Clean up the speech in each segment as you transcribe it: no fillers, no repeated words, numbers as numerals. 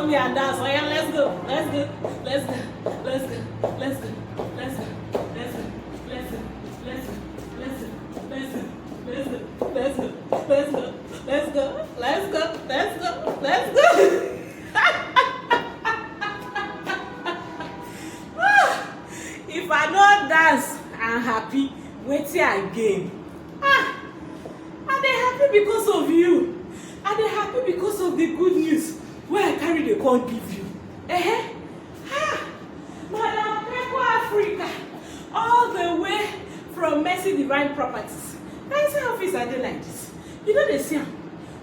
follow me and dance. Oh yeah, let's go. Let's go. Let's go. Let's go. Let's go. Let's go. Let's go. Let's go. Let's go. Let's go. Let's go. Let's go. Let's go. Let's go. Let's go. Let's go. Let's go. Let's go. If I don't dance, I'm happy. Wait till I gain. Are they happy because of you? Are they happy because of the good news where I carry the corn give you? Madam Peko Africa, all the way from Mercy Divine Properties. Fancy office are they like this? You know they see.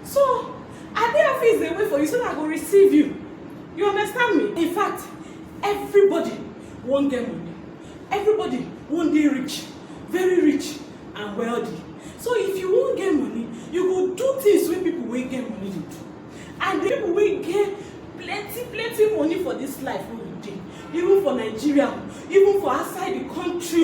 So, at the office they wait for you so that I will receive you. You understand me? In fact, everybody won't get money. Everybody won't be rich, very rich and wealthy. So if you won't get money, you go do things when people will get money to do. And the people will get plenty money for this life we will do. Even for Nigeria, even for outside the country.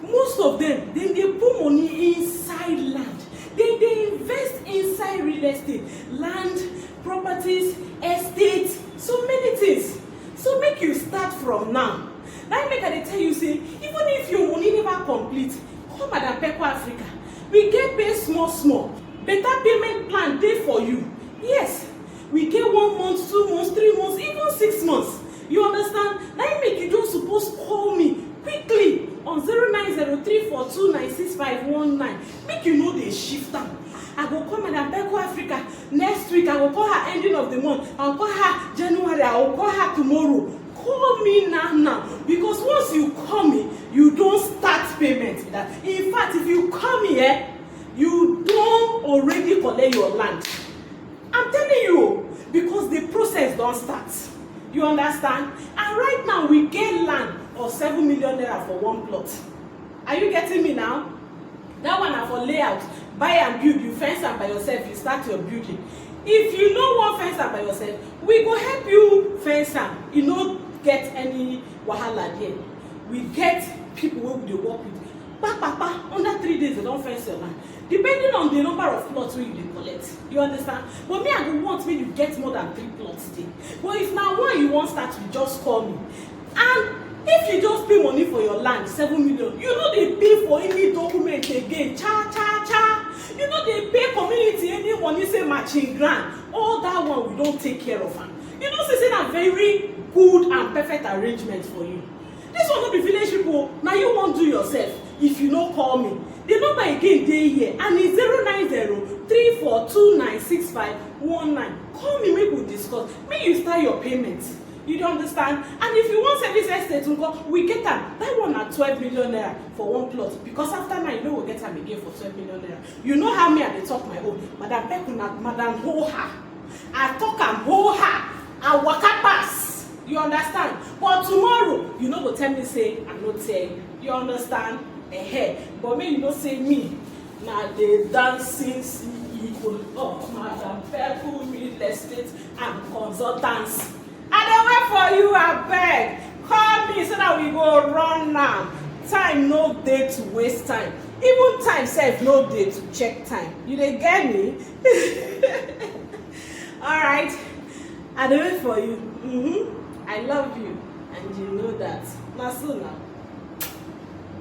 Most of them, then they put money inside land. Then they invest inside real estate, land, properties, estates, so many things. So make you start from now. Now make I tell you, say, even if your money never complete, come Madam Peko Africa. We get paid small. Better payment plan dey for you. Yes, we get 1 month, 2 months, 3 months, even 6 months. You understand? Now make you don't suppose call me quickly on 0903429659. Make you know they shift am. I go call Madam Peko Africa next week. I will call her ending of the month. I will call her January. I will call her tomorrow. Call me now, because once you call me, you don't start payment with that. In fact, if you call me here, you don't already collect your land. I'm telling you, because the process don't start. You understand? And right now, we get land of 7 million naira for one plot. Are you getting me now? That one are for layout. Buy and build. You fence am by yourself. You start your building. If you no wan fence am by yourself, we go help you fence am. You no get any wahala there. We get people wey we dey work with. Papa, under 3 days they don fence your land. Depending on the number of plots wey you dey collect. You understand? But me, I go want make you get more than 3 plots there. But if na one you wan start with, just call me. And if you just pay money for your land, 7 million, you no dey pay for any document again. You no dey pay community any money say matching grant. All that one we don take care of am. You know say na very good and perfect arrangement for you. This one no be village people. Now you won't do yourself if you no call me. The number again dey here and it's 09034296519. Call me, make we discuss. Make you start your payments. You don't understand? And if you want service estate, we get them. That one at 12 million naira for one plot. Because after now, you know we'll get them again for 12 million naira. You know how me I dey talk my own. Madam Peko, Madam Ho-Ha. I talk am Ho-Ha. I waka pass. You understand? But tomorrow, you know go tell me say I'm not saying. You understand? But me, you know say me. Now the dancing CEO of Madam Peko Real Estate and Consultants. I dey wait for you, abeg. Call me so that we go run now. Time no dey to waste time. Even time sef no dey to check time. You dey get me? Alright. I dey wait for you. I love you and you know that. Na so now.